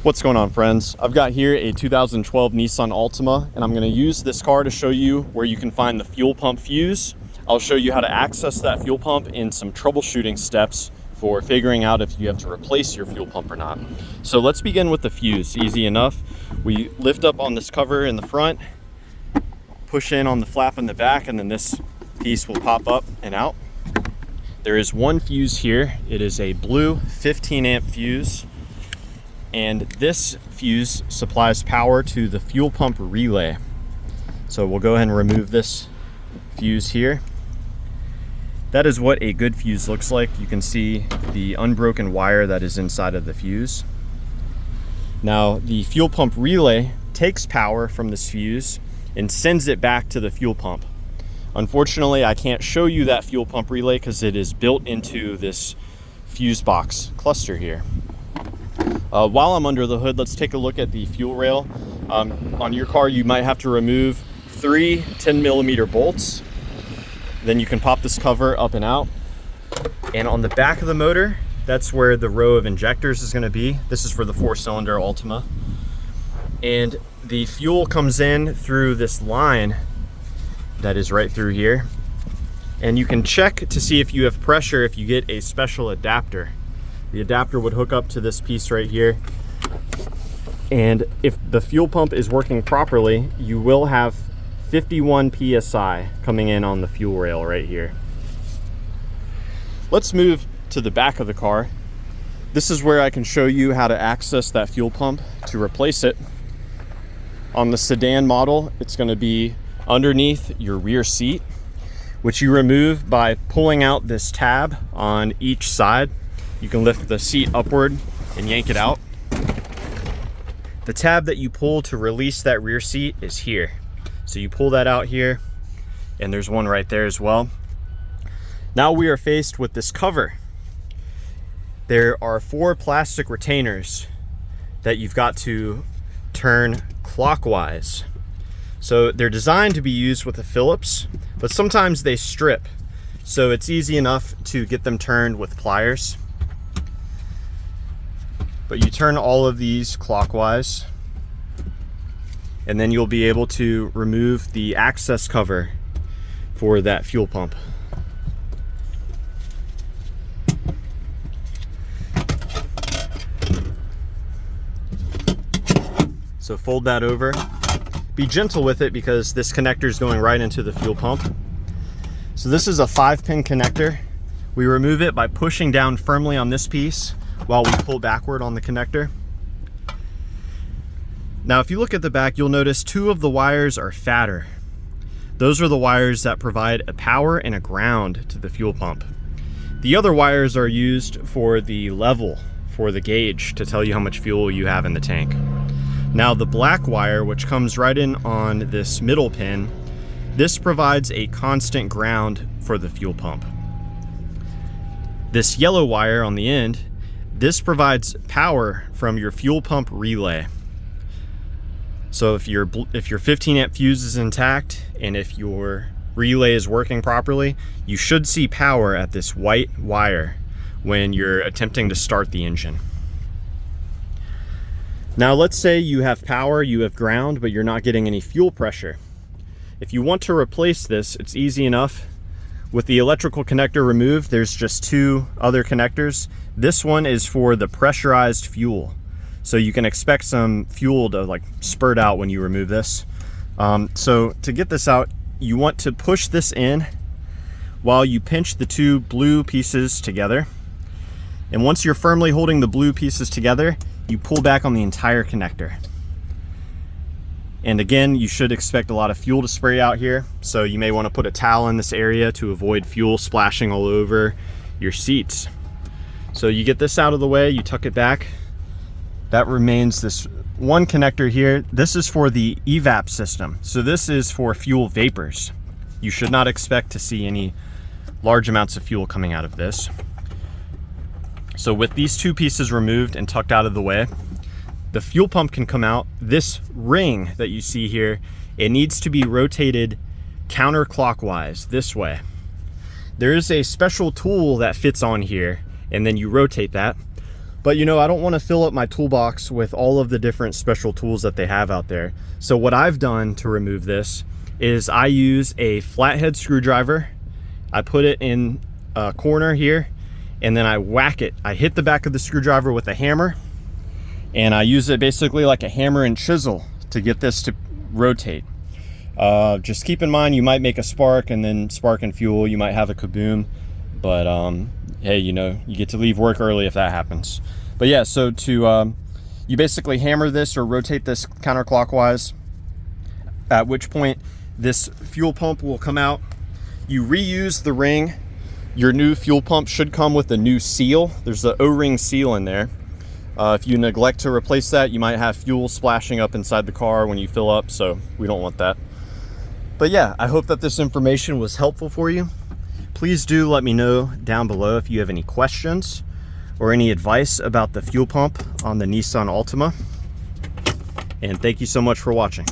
What's going on, friends? I've got here a 2012 Nissan Altima, and I'm going to use this car to show you where you can find the fuel pump fuse. I'll show you how to access that fuel pump and some troubleshooting steps for figuring out if you have to replace your fuel pump or not. So let's begin with the fuse. Easy enough. We lift up on this cover in the front, push in on the flap in the back, and then this piece will pop up and out. There is one fuse here. It is a blue 15 amp fuse. And this fuse supplies power to the fuel pump relay. So we'll go ahead and remove this fuse here. That is what a good fuse looks like. You can see the unbroken wire that is inside of the fuse. Now, the fuel pump relay takes power from this fuse and sends it back to the fuel pump. Unfortunately, I can't show you that fuel pump relay because it is built into this fuse box cluster here. While I'm under the hood, let's take a look at the fuel rail. On your car, you might have to remove 3 10mm bolts. Then you can pop this cover up and out. And on the back of the motor, that's where the row of injectors is going to be. This is for the 4-cylinder Altima. And the fuel comes in through this line that is right through here. And you can check to see if you have pressure if you get a special adapter. The adapter would hook up to this piece right here. And if the fuel pump is working properly, you will have 51 PSI coming in on the fuel rail right here. Let's move to the back of the car. This is where I can show you how to access that fuel pump to replace it. On the sedan model, it's going to be underneath your rear seat, which you remove by pulling out this tab on each side. You can lift the seat upward and yank it out. The tab that you pull to release that rear seat is here. So you pull that out here, and there's one right there as well. Now we are faced with this cover. There are 4 plastic retainers that you've got to turn clockwise. So they're designed to be used with a Phillips, but sometimes they strip. So it's easy enough to get them turned with pliers. But you turn all of these clockwise, and then you'll be able to remove the access cover for that fuel pump. So fold that over. Be gentle with it because this connector is going right into the fuel pump. So this is a 5-pin connector. We remove it by pushing down firmly on this piece while we pull backward on the connector. Now, if you look at the back, you'll notice 2 of the wires are fatter. Those are the wires that provide a power and a ground to the fuel pump. The other wires are used for the level, for the gauge, to tell you how much fuel you have in the tank. Now, the black wire, which comes right in on this middle pin, this provides a constant ground for the fuel pump. This yellow wire on the end, this provides power from your fuel pump relay. So if your 15 amp fuse is intact and if your relay is working properly, you should see power at this white wire when you're attempting to start the engine. Now let's say you have power, you have ground, but you're not getting any fuel pressure. If you want to replace this, it's easy enough. With the electrical connector removed, there's just 2 other connectors. This one is for the pressurized fuel. So you can expect some fuel to spurt out when you remove this. So to get this out, you want to push this in while you pinch the 2 blue pieces together. And once you're firmly holding the blue pieces together, you pull back on the entire connector. And again, you should expect a lot of fuel to spray out here. So you may want to put a towel in this area to avoid fuel splashing all over your seats. So you get this out of the way, you tuck it back. That remains this one connector here. This is for the evap system. So this is for fuel vapors. You should not expect to see any large amounts of fuel coming out of this. So with these 2 pieces removed and tucked out of the way, the fuel pump can come out. This ring that you see here, it needs to be rotated counterclockwise this way. There is a special tool that fits on here, and then you rotate that. But you know, I don't want to fill up my toolbox with all of the different special tools that they have out there. So what I've done to remove this is I use a flathead screwdriver. I put it in a corner here, and then I whack it. I hit the back of the screwdriver with a hammer, and I use it basically like a hammer and chisel to get this to rotate. Just keep in mind, you might make a spark, and then spark and fuel, you might have a kaboom, but hey, you know, you get to leave work early if that happens. But yeah, so you basically hammer this or rotate this counterclockwise, at which point this fuel pump will come out. You reuse the ring. Your new fuel pump should come with a new seal. There's an O-ring seal in there. If you neglect to replace that, you might have fuel splashing up inside the car when you fill up, so we don't want that. But yeah, I hope that this information was helpful for you. Please do let me know down below if you have any questions or any advice about the fuel pump on the Nissan Altima. And thank you so much for watching.